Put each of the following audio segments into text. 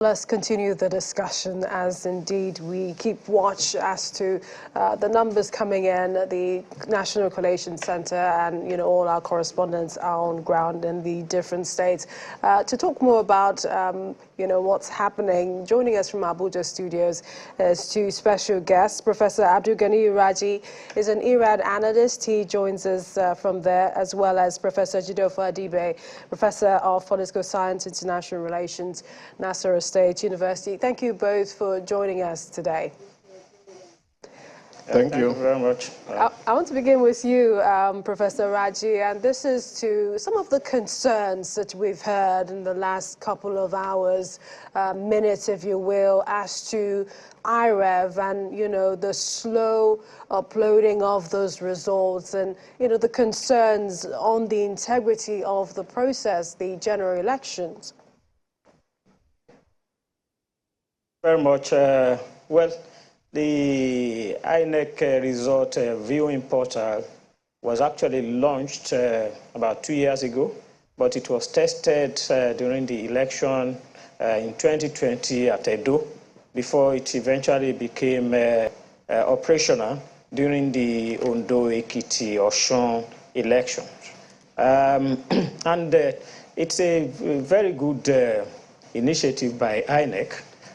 Let's continue the discussion as indeed we keep watch as to the numbers coming in. The National Collation Center and all our correspondents are on ground in the different states to talk more about what's happening. Joining us from Abuja studios is two special guests. Professor Abdul Ghani Raji is an IRAD analyst. He joins us from there, as well as Professor Jideofor Adibe, Professor of Political Science, International Relations, Nasarawa State University. Thank you both for joining us today. Thank you very much. I want to begin with you, Professor Raji, and this is to some of the concerns that we've heard in the last couple of hours, minutes, if you will, as to IREV and, the slow uploading of those results and, the concerns on the integrity of the process, the general elections. Very much. Well, the INEC result viewing portal was actually launched about 2 years ago, but it was tested during the election in 2020 at Edo before it eventually became operational during the Ondo, Ekiti, Osun elections. And it's a very good initiative by INEC.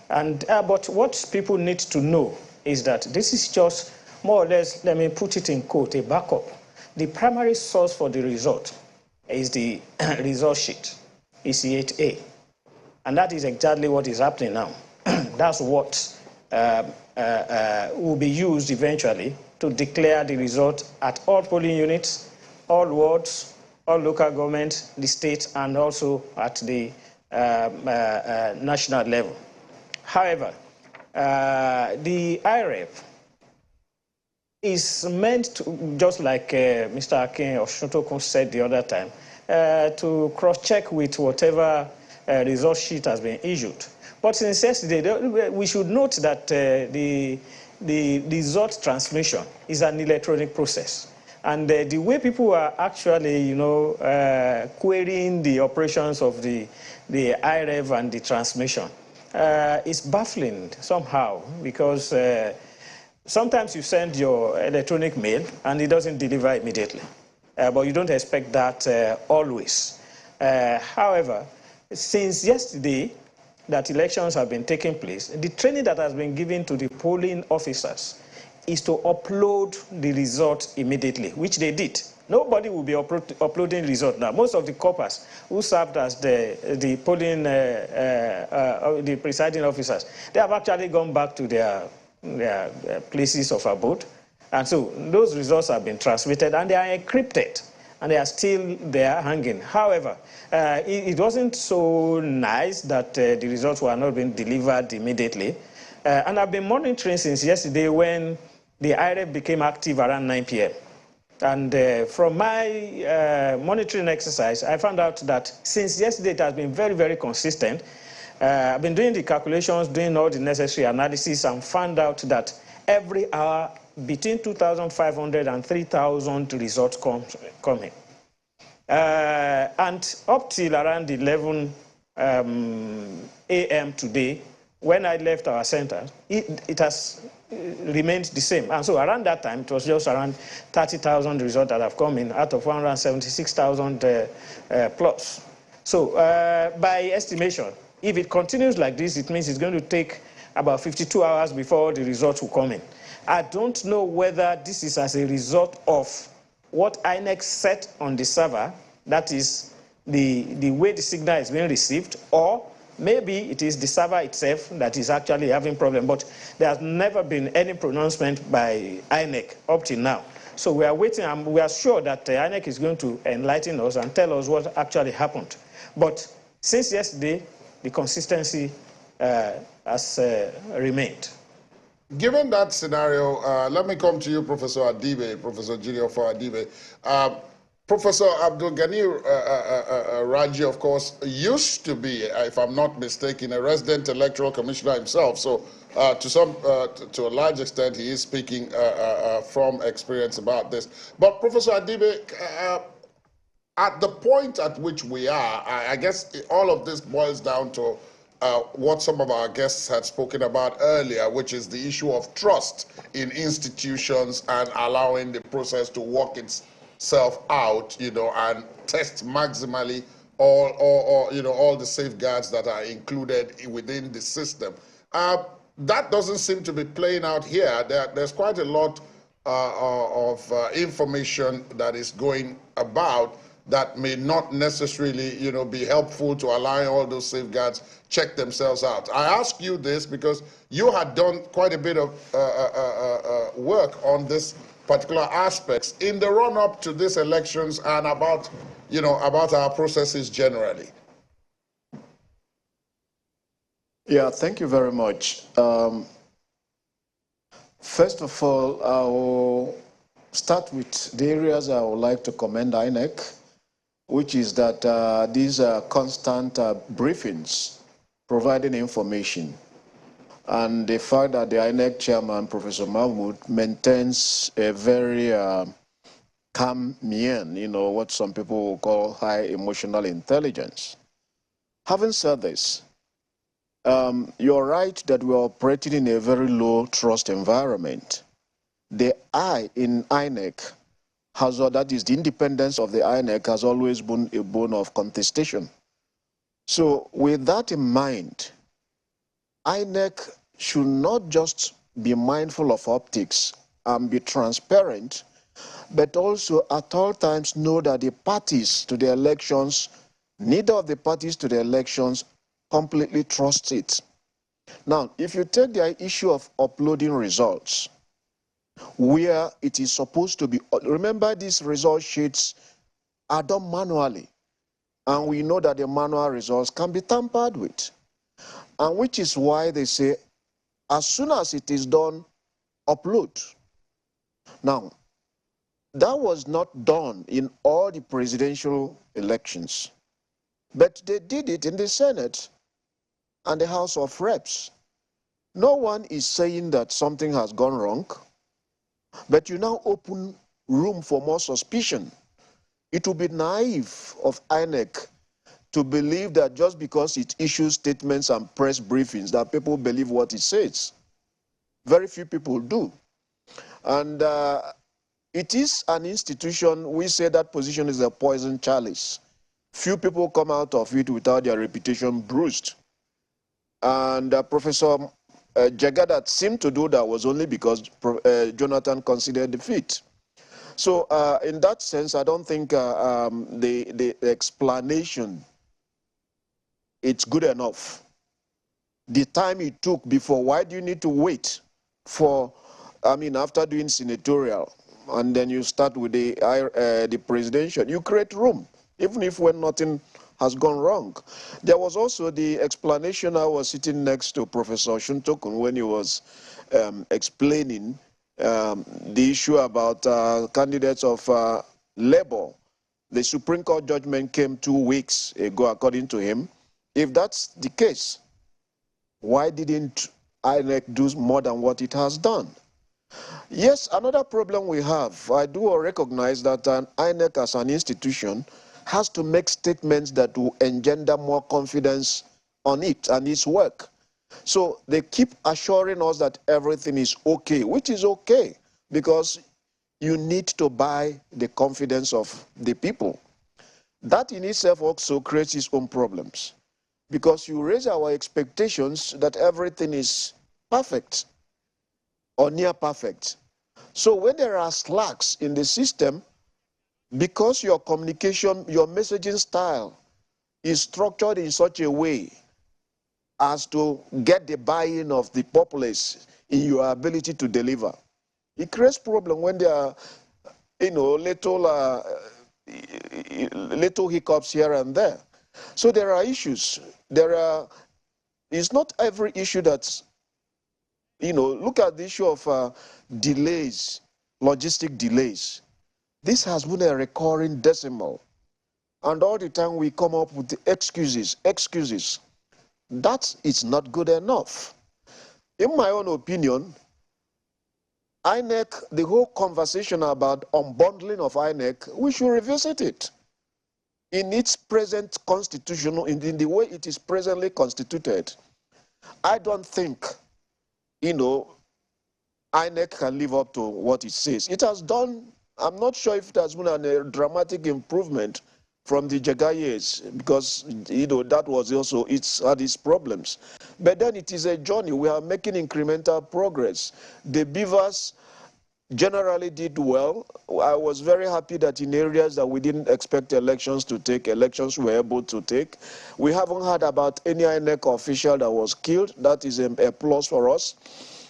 But what people need to know is that this is just more or less, let me put it in quote, a backup. The primary source for the result is the result sheet, EC8A. And that is exactly what is happening now. That's what will be used eventually to declare the result at all polling units, all wards, all local government, the state, and also at the national level. However, the IREV is meant to, just like Mr. Akin or Shotokun said the other time, to cross-check with whatever result sheet has been issued. But since yesterday, we should note that the result transmission is an electronic process. And the way people are actually, querying the operations of the IREV and the transmission, it's baffling somehow because sometimes you send your electronic mail and it doesn't deliver immediately. But you don't expect that always. However, since yesterday that elections have been taking place, the training that has been given to the polling officers is to upload the result immediately, which they did. Nobody will be uploading result now. Most of the corpers who served as the polling, the presiding officers, they have actually gone back to their places of abode. And so those results have been transmitted and they are encrypted and they are still there hanging. However, it wasn't so nice that the results were not being delivered immediately. And I've been monitoring since yesterday when the IREV became active around 9 p.m. And from my monitoring exercise, I found out that since yesterday it has been very, very consistent. I've been doing the calculations, doing all the necessary analysis, and found out that every hour between 2,500 and 3,000 results come in. And up till around 11 a.m. today, when I left our center, it has remained the same. And so around that time, it was just around 30,000 results that have come in out of 176,000 plus. So by estimation, if it continues like this, it means it's going to take about 52 hours before the results will come in. I don't know whether this is as a result of what INEC set on the server, that is the way the signal is being received, or maybe it is the server itself that is actually having problem, but there has never been any pronouncement by INEC up till now. So we are waiting, and we are sure that INEC is going to enlighten us and tell us what actually happened. But since yesterday, the consistency has remained. Given that scenario, let me come to you, Professor Adibe, Professor Jideofor Adibe. Professor Abdul Ghani Raji, of course, used to be, if I'm not mistaken, a resident electoral commissioner himself. So to a large extent, he is speaking from experience about this. But Professor Adibe, at the point at which we are, I guess all of this boils down to what some of our guests had spoken about earlier, which is the issue of trust in institutions and allowing the process to work itself out, and test maximally all the safeguards that are included within the system. That doesn't seem to be playing out here. There's quite a lot of information that is going about that may not necessarily, be helpful to allowing all those safeguards check themselves out. I ask you this because you had done quite a bit of work on this particular aspects in the run-up to these elections and about our processes generally. Yeah, thank you very much. First of all, I will start with the areas I would like to commend INEC, which is that these are constant briefings providing information. And the fact that the INEC chairman, Professor Mahmoud, maintains a very calm mien, what some people will call high emotional intelligence. Having said this, you're right that we're operating in a very low trust environment. The I in INEC that is the independence of the INEC has always been a bone of contestation. So with that in mind, INEC should not just be mindful of optics and be transparent, but also at all times know that the parties to the elections, neither of the parties to the elections completely trusts it. Now, if you take the issue of uploading results, where it is supposed to be, remember these result sheets are done manually, and we know that the manual results can be tampered with, and which is why they say, as soon as it is done, upload. Now, that was not done in all the presidential elections, but they did it in the Senate and the House of Reps. No one is saying that something has gone wrong, but you now open room for more suspicion. It would be naive of INEC to believe that just because it issues statements and press briefings that people believe what it says. Very few people do. And it is an institution, we say that position is a poison chalice. Few people come out of it without their reputation bruised. And Professor Jagadat seemed to do that was only because Jonathan considered defeat. So in that sense, I don't think the explanation, it's good enough. The time it took before, why do you need to wait for, after doing senatorial, and then you start with the presidential, you create room, even if when nothing has gone wrong. There was also the explanation. I was sitting next to Professor Shuntokun when he was explaining the issue about candidates of Labour. The Supreme Court judgment came 2 weeks ago, according to him. If that's the case, why didn't INEC do more than what it has done? Yes, another problem we have, I do recognize that an INEC as an institution has to make statements that will engender more confidence on it and its work. So they keep assuring us that everything is okay, which is okay, because you need to buy the confidence of the people. That in itself also creates its own problems, because you raise our expectations that everything is perfect or near perfect. So when there are slacks in the system, because your communication, your messaging style is structured in such a way as to get the buy-in of the populace in your ability to deliver, it creates problem when there are, little hiccups here and there. So there are issues. It's not every issue that's, look at the issue of delays, logistic delays. This has been a recurring decimal. And all the time we come up with the excuses. That is not good enough. In my own opinion, INEC, the whole conversation about unbundling of INEC, we should revisit it. in its present constitution, in the way it is presently constituted, I don't think, INEC can live up to what it says. It has done, I'm not sure if it has been a dramatic improvement from the Jaga years, because, that was also, it's had its problems. But then it is a journey. We are making incremental progress. The beavers generally did well. I was very happy that in areas that we didn't expect elections to take, elections were able to take. We haven't heard about any INEC official that was killed. That is a plus for us.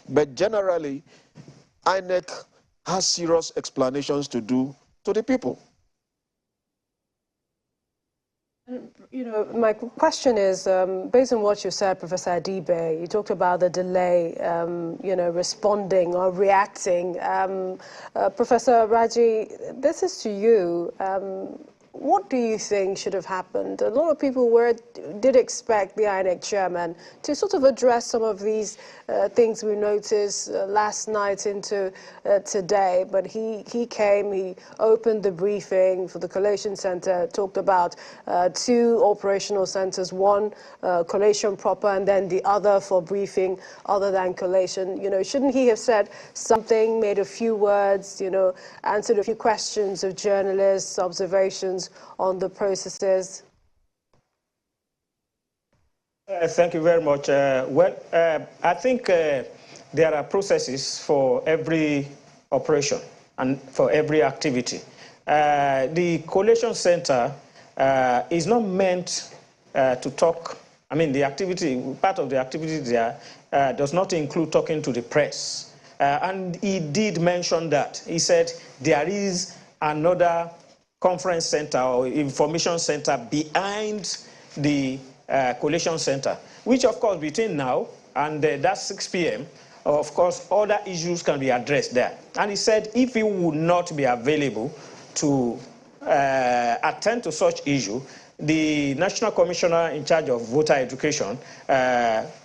But generally, INEC has serious explanations to do to the people. My question is, based on what you said, Professor Adibe, you talked about the delay, responding or reacting. Professor Raji, this is to you. What do you think should have happened? A lot of people did expect the INEC chairman to sort of address some of these things we noticed last night into today, but he came, he opened the briefing for the collation center, talked about 2 operational centers, one collation proper and then the other for briefing other than collation. Shouldn't he have said something, made a few words, answered a few questions of journalists, observations on the processes? Thank you very much. I think there are processes for every operation and for every activity. The collation center is not meant to talk. I mean, the activity, part of the activity there does not include talking to the press. And he did mention that. He said there is another conference center or information center behind the collation center, which of course between now and that 6 p.m., of course, other issues can be addressed there. And he said if he would not be available to attend to such issue, the National Commissioner in charge of voter education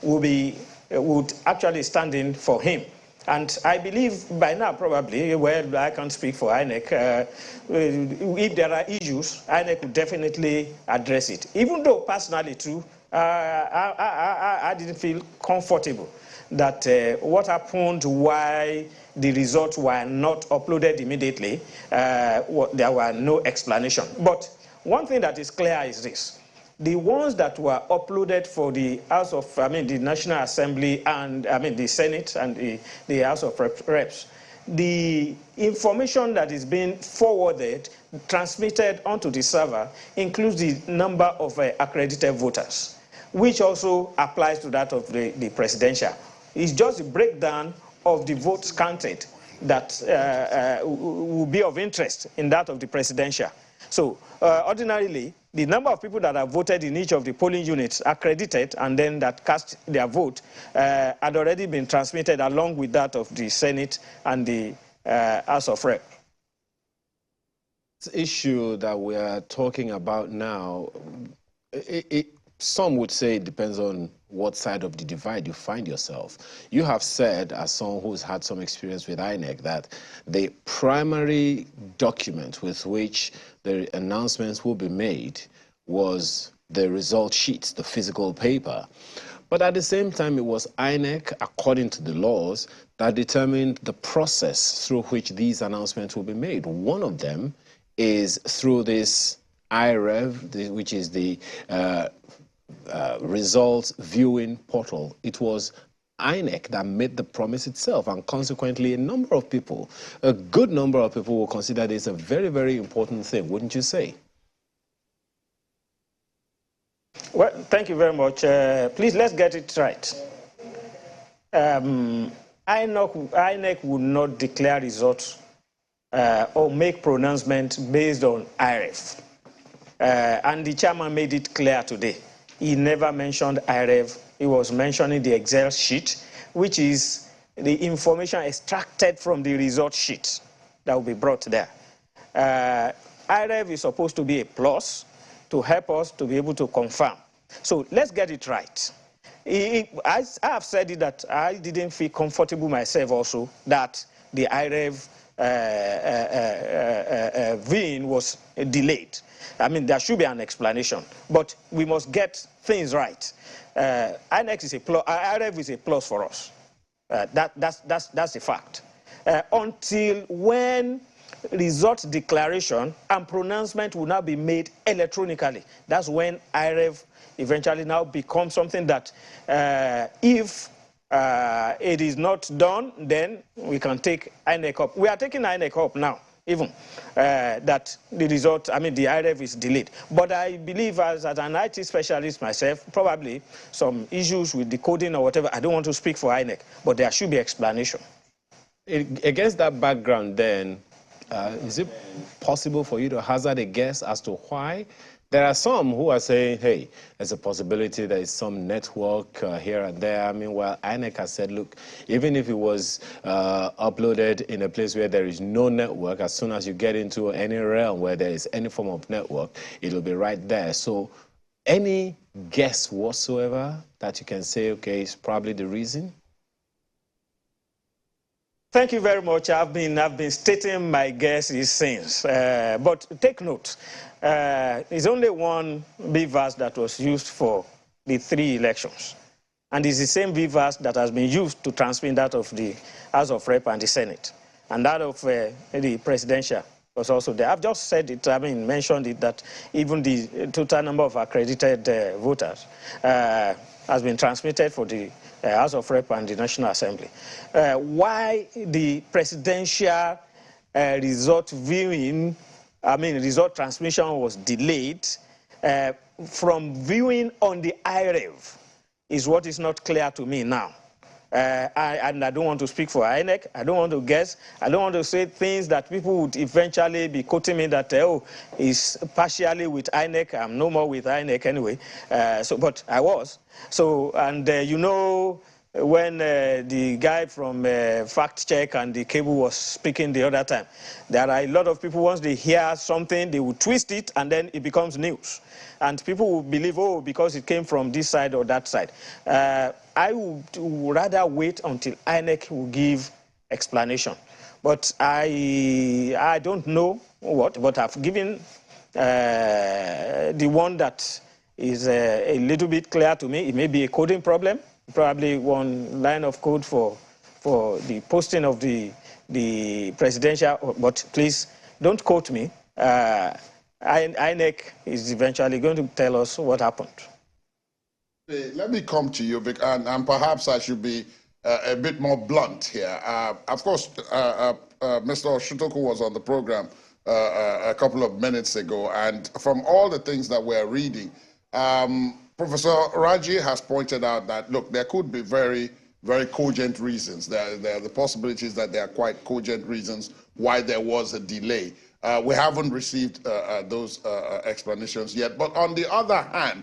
would actually stand in for him. And I believe by now, probably, well, I can't speak for INEC, if there are issues, INEC would definitely address it. Even though personally, too, I didn't feel comfortable that what happened, why the results were not uploaded immediately, there were no explanation. But one thing that is clear is this. The ones that were uploaded for the the National Assembly and, the Senate and the House of Reps, the information that is being forwarded, transmitted onto the server, includes the number of accredited voters, which also applies to that of the presidential. It's just a breakdown of the votes counted that will be of interest in that of the presidential. So ordinarily, the number of people that have voted in each of the polling units accredited and then that cast their vote had already been transmitted along with that of the Senate and the House of Reps. This issue that we are talking about now, some would say it depends on what side of the divide you find yourself. You have said, as someone who's had some experience with INEC, that the primary document with which the announcements will be made was the result sheets, the physical paper. But at the same time, it was INEC, according to the laws, that determined the process through which these announcements will be made. One of them is through this IREV, which is the results viewing portal. It was INEC that made the promise itself, and consequently a number of people, a good number of people, will consider this a very, very important thing, wouldn't you say? Well, thank you very much. Please, let's get it right. INEC would not declare results or make pronouncement based on IREV. And the chairman made it clear today. He never mentioned IREV. He was mentioning the Excel sheet, which is the information extracted from the result sheet that will be brought there. IREV is supposed to be a plus to help us to be able to confirm. So let's get it right. I have said it that I didn't feel comfortable myself also that the IREV viewing was delayed. I mean, there should be an explanation, but we must get things right. INEC is a plus, IRF is a plus for us. That's a fact. Until when result declaration and pronouncement will now be made electronically. That's when IRF eventually now becomes something that if it is not done, then we can take INEC up. We are taking INEC up now, even that the result, I mean, the IRF is delayed. But I believe as an IT specialist myself, probably some issues with the coding or whatever, I don't want to speak for INEC, but there should be explanation. Against that background then, is it possible for you to hazard a guess as to why? There are some who are saying, hey, there's a possibility there is some network here and there. Meanwhile, INEC has said, look, even if it was uploaded in a place where there is no network, as soon as you get into any realm where there is any form of network, it'll be right there. So any guess whatsoever that you can say, okay, is probably the reason? Thank you very much. I've been stating my guesses since, but take note. There's only one BVAS that was used for the 3 elections, and it's the same BVAS that has been used to transmit that of the House of Rep and the Senate, and that of the presidential was also there. I've just said it. I mean, mentioned it that even the total number of accredited voters has been transmitted for the House of Rep and the National Assembly. Why the presidential result viewing, I mean, result transmission was delayed from viewing on the IRF is what is not clear to me now. And I don't want to speak for INEC. I don't want to guess. I don't want to say things that people would eventually be quoting me that, oh, it's partially with INEC. I'm no more with INEC anyway. But I was. So, and you know, when the guy from Fact Check and the Cable was speaking the other time, there are a lot of people, once they hear something, they will twist it and then it becomes news. And people will believe, oh, because it came from this side or that side. I would rather wait until INEC will give explanation. But I don't know what, but I've given the one that is a little bit clear to me. It may be a coding problem, probably one line of code for the posting of the presidential, but please don't quote me. INEC is eventually going to tell us what happened. Let me come to you, and perhaps I should be a bit more blunt here. Of course, Mr. Oshutoku was on the program a couple of minutes ago, and from all the things that we're reading, Professor Raji has pointed out that, look, there could be very, very cogent reasons. There are the possibilities that there are quite cogent reasons why there was a delay. We haven't received those explanations yet. But on the other hand,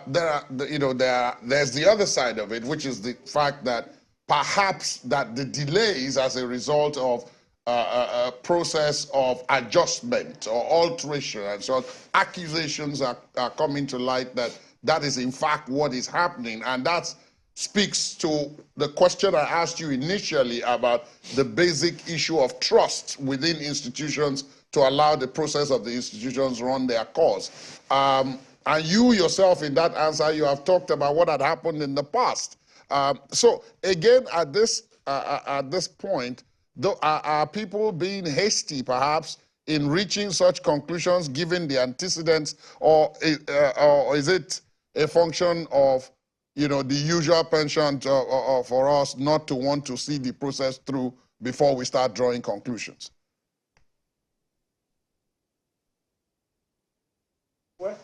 there's the other side of it, which is the fact that perhaps that the delays as a result of a process of adjustment or alteration, and so accusations are coming to light that is in fact what is happening, and that speaks to the question I asked you initially about the basic issue of trust within institutions to allow the process of the institutions run their course. And you yourself, in that answer, you have talked about what had happened in the past. So again, at this point, are people being hasty, perhaps, in reaching such conclusions, given the antecedents, or is it a function of, you know, the usual penchant for us not to want to see the process through before we start drawing conclusions? Well,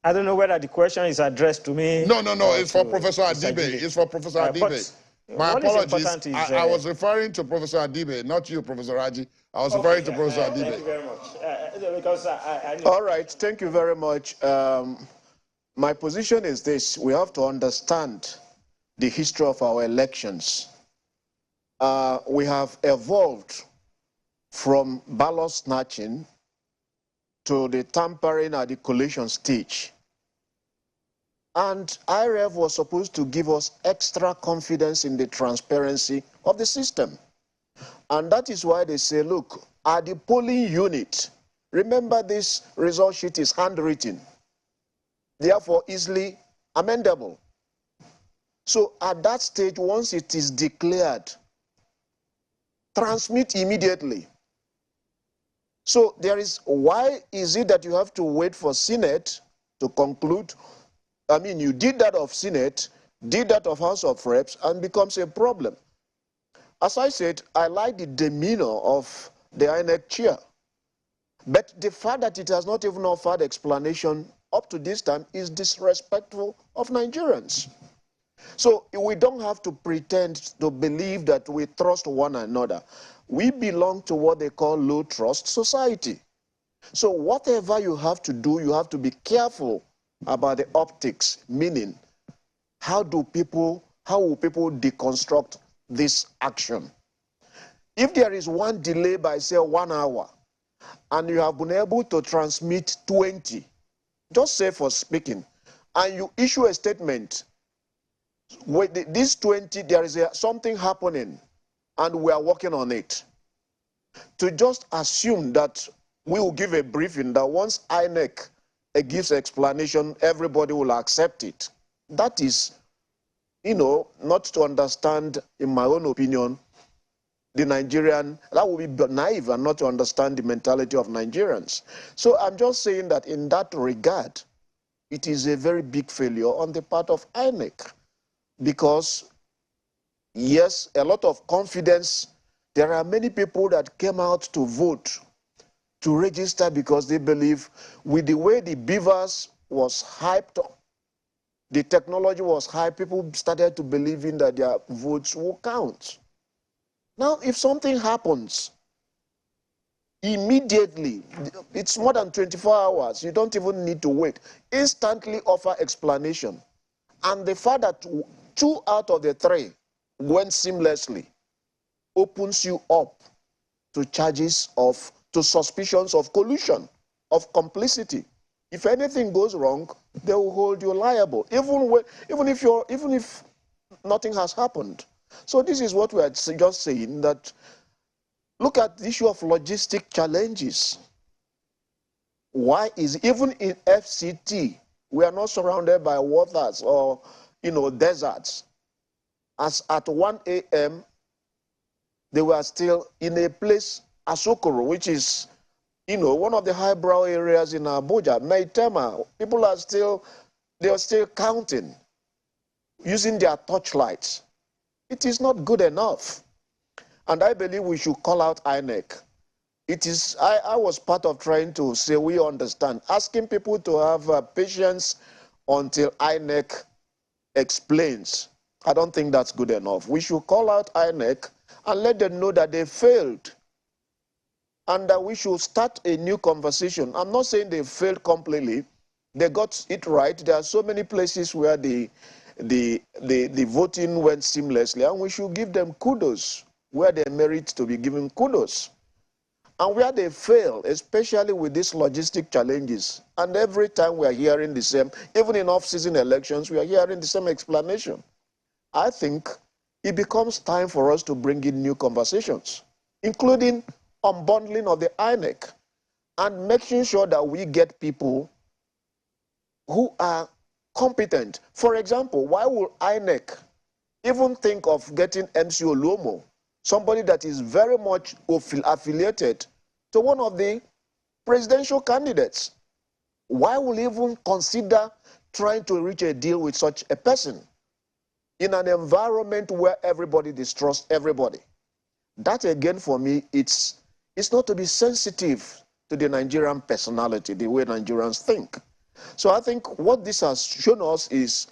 I don't know whether the question is addressed to me. No, it's for Professor Adibe. It's for Professor Adibe. My apologies. I was referring to Professor Adibe, not you, Professor Raji. I was referring to Professor Adibe. Thank you very much. Because I All right, thank you very much. My position is this: we have to understand the history of our elections. We have evolved from ballot snatching to the tampering at the collation stage. And IRF was supposed to give us extra confidence in the transparency of the system. And that is why they say, look, at the polling unit, remember this result sheet is handwritten, therefore easily amendable. So at that stage, once it is declared, transmit immediately. So why is it that you have to wait for Senate to conclude? I mean, you did that of Senate, did that of House of Reps, and becomes a problem. As I said, I like the demeanor of the INEC chair. But the fact that it has not even offered explanation up to this time is disrespectful of Nigerians. So we don't have to pretend to believe that we trust one another. We belong to what they call low trust society. So whatever you have to do, you have to be careful about the optics, meaning how will people deconstruct this action? If there is one delay by, say, 1 hour, and you have been able to transmit 20, just say for speaking, and you issue a statement, with this 20, there is something happening, and we are working on it. To just assume that we will give a briefing that once INEC gives explanation, everybody will accept it. That is, not to understand, in my own opinion, the Nigerian, that would be naive and not to understand the mentality of Nigerians. So I'm just saying that in that regard, it is a very big failure on the part of INEC. Because, yes, a lot of confidence. There are many people that came out to vote, to register because they believe with the way the beavers was hyped up, the technology was hyped, people started to believe in that their votes will count. Now, if something happens, immediately, it's more than 24 hours, you don't even need to wait. Instantly offer explanation. And the fact that 2 out of the 3 went seamlessly opens you up to to suspicions of collusion, of complicity. If anything goes wrong, they will hold you liable, even if nothing has happened. So this is what we are just saying, that look at the issue of logistic challenges. Why is, even in FCT, we are not surrounded by waters or, deserts. As at 1 a.m., they were still in a place, Asokoro, which is, one of the highbrow areas in Abuja, Maitema. People are still counting, using their torchlights. It is not good enough. And I believe we should call out INEC. I was part of trying to say we understand, asking people to have patience until INEC explains. I don't think that's good enough. We should call out INEC and let them know that they failed, and that we should start a new conversation. I'm not saying they failed completely. They got it right. There are so many places where the voting went seamlessly, and we should give them kudos where they merit to be given kudos. And where they fail, especially with these logistic challenges, and every time we are hearing the same, even in off-season elections, we are hearing the same explanation. I think it becomes time for us to bring in new conversations, including unbundling of the INEC and making sure that we get people who are competent. For example, why will INEC even think of getting MC Oluomo, somebody that is very much affiliated to one of the presidential candidates? Why will he even consider trying to reach a deal with such a person in an environment where everybody distrusts everybody? That, again, for me, it's not to be sensitive to the Nigerian personality, the way Nigerians think. So I think what this has shown us is,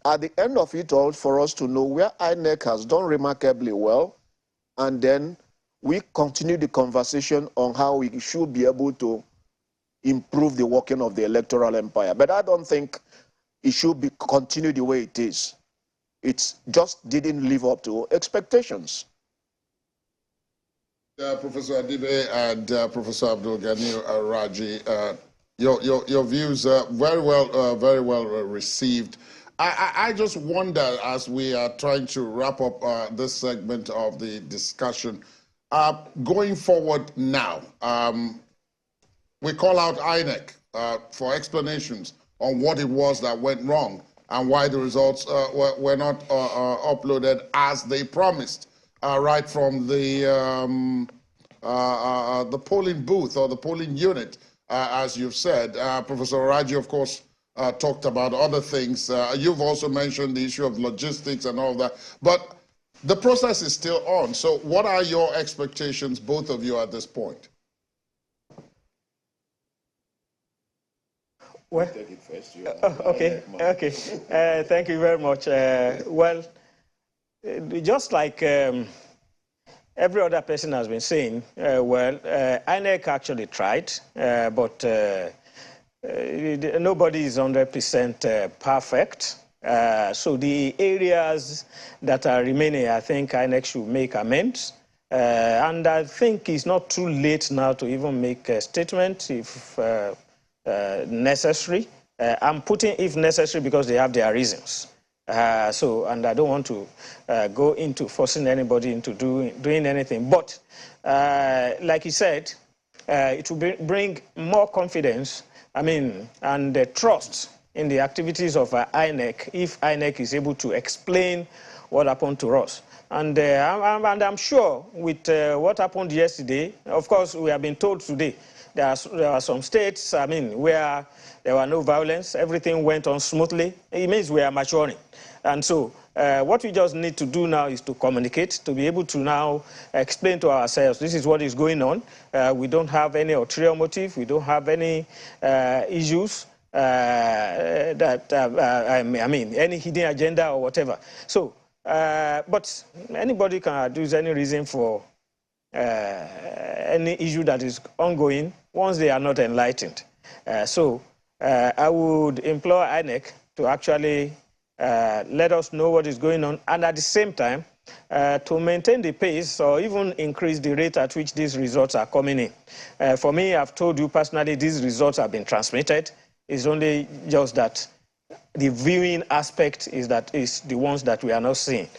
at the end of it all, for us to know where INEC has done remarkably well, and then we continue the conversation on how we should be able to improve the working of the electoral empire. But I don't think it should be continue the way it is. It just didn't live up to expectations. Professor Adibe and Professor Abdul Ghani Raji, your views are very well received. I just wonder, as we are trying to wrap up this segment of the discussion, Going forward now, we call out INEC for explanations on what it was that went wrong and why the results were not uploaded as they promised, right from the polling booth or the polling unit, as you've said. Professor Raji, of course, talked about other things. You've also mentioned the issue of logistics and all that. But the process is still on. So what are your expectations, both of you, at this point? Well, take it first. okay. Thank you very much. Well, just like every other person has been saying, INEC actually tried, but nobody is 100% perfect. So the areas that are remaining, I think INEC should make amends. And I think it's not too late now to even make a statement if necessary. I'm putting if necessary because they have their reasons. And I don't want to go into forcing anybody into doing anything. But like he said, it will bring more confidence, and trust in the activities of INEC if INEC is able to explain what happened to us. And I'm sure with what happened yesterday, of course, we have been told today, there are some states, where there were no violence, everything went on smoothly. It means we are maturing. And so what we just need to do now is to communicate, to be able to now explain to ourselves, this is what is going on. We don't have any ulterior motive. We don't have any issues any hidden agenda or whatever. So, but anybody can adduce any reason for any issue that is ongoing once they are not enlightened. So I would implore INEC to actually let us know what is going on, and at the same time to maintain the pace or even increase the rate at which these results are coming in. For me, I've told you personally, these results have been transmitted. It's only just that the viewing aspect is the ones that we are not seeing.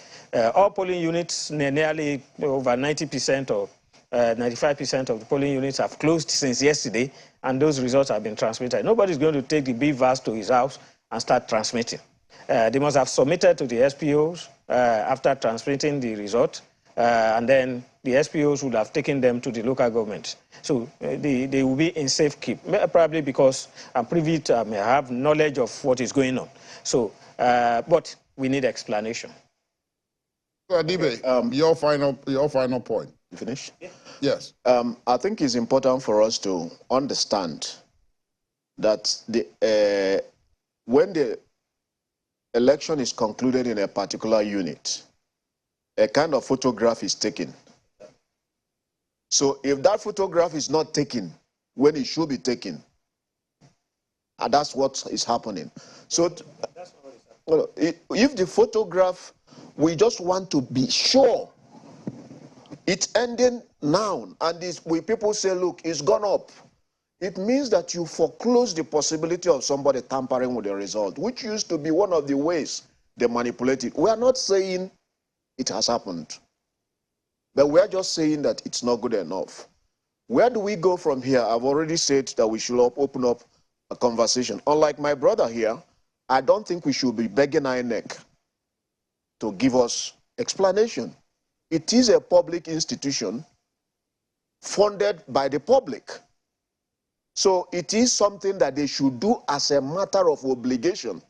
All polling units, nearly over 90% or 95% of the polling units have closed since yesterday, and those results have been transmitted. Nobody's going to take the BVAS to his house and start transmitting. They must have submitted to the SPOs after transmitting the result, and then the SPOs would have taken them to the local government. So they will be in safe keep, probably because I'm privy to have knowledge of what is going on. So, but we need explanation. Adibe, your final point. You finish? Yeah. Yes. I think it's important for us to understand that when the election is concluded in a particular unit, a kind of photograph is taken. So if that photograph is not taken when it should be taken, and that's what is happening. So if the photograph, we just want to be sure it's ending now, and people say, look, it's gone up. It means that you foreclose the possibility of somebody tampering with the result, which used to be one of the ways they manipulate it. We are not saying it has happened, but we are just saying that it's not good enough. Where do we go from here? I've already said that we should open up a conversation. Unlike my brother here, I don't think we should be begging INEC to give us explanation. It is a public institution funded by the public. So it is something that they should do as a matter of obligation.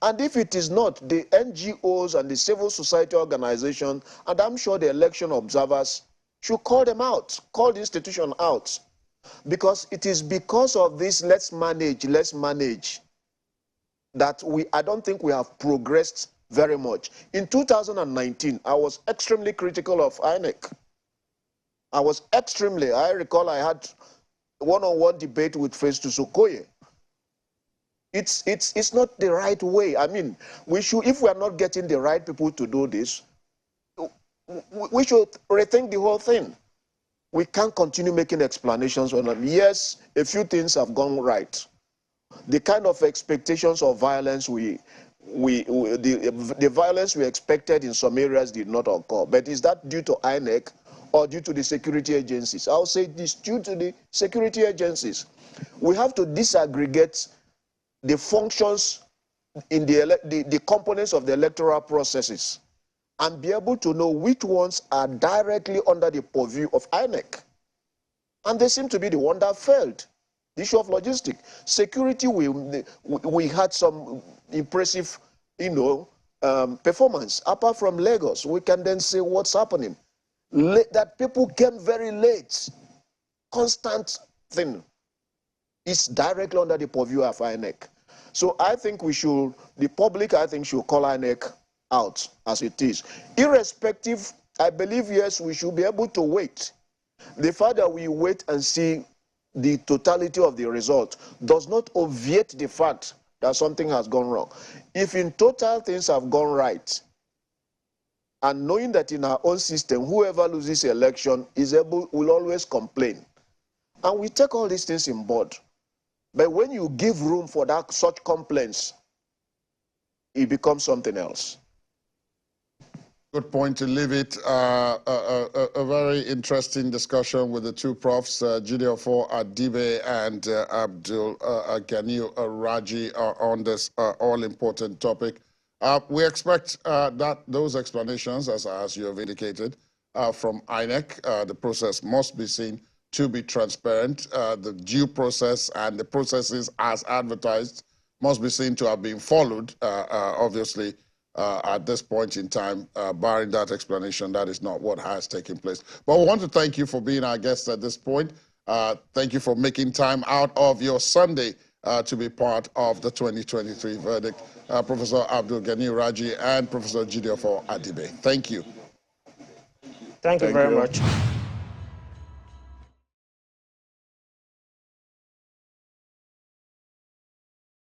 And if it is not, the NGOs and the civil society organization, and I'm sure the election observers, should call them out, call the institution out. Because it is because of this let's manage, that I don't think we have progressed very much. In 2019, I was extremely critical of INEC. I recall I had one-on-one debate with Festus Okoye. It's not the right way. I mean, we should, if we are not getting the right people to do this, we should rethink the whole thing. We can't continue making explanations on them. Yes, a few things have gone right. The kind of expectations of violence the violence we expected in some areas did not occur. But is that due to INEC or due to the security agencies? I'll say this due to the security agencies. We have to disaggregate the functions in the components of the electoral processes and be able to know which ones are directly under the purview of INEC. And they seem to be the one that failed. The issue of logistics. Security, we had some impressive, performance. Apart from Lagos, we can then say what's happening. That people came very late. Constant thing. It's directly under the purview of INEC. So I think the public, I think, should call INEC out as it is. Irrespective, I believe, yes, we should be able to wait. The fact that we wait and see the totality of the result does not obviate the fact that something has gone wrong. If in total things have gone right, and knowing that in our own system, whoever loses election will always complain. And we take all these things in board. But when you give room for such complaints, it becomes something else. Good point to leave it. A very interesting discussion with the two profs, Jideofor Adibe and Abdul Ganiu Raji, on this all-important topic. We expect that those explanations, as you have indicated, from INEC, the process must be seen to be transparent. The due process and the processes as advertised must be seen to have been followed, obviously. At this point in time, barring that explanation, that is not what has taken place. But we want to thank you for being our guest at this point. Thank you for making time out of your Sunday to be part of the 2023 verdict. Professor Abdul Ganiu Raji and Professor Jideofor Adibe. Thank you. Thank you very much.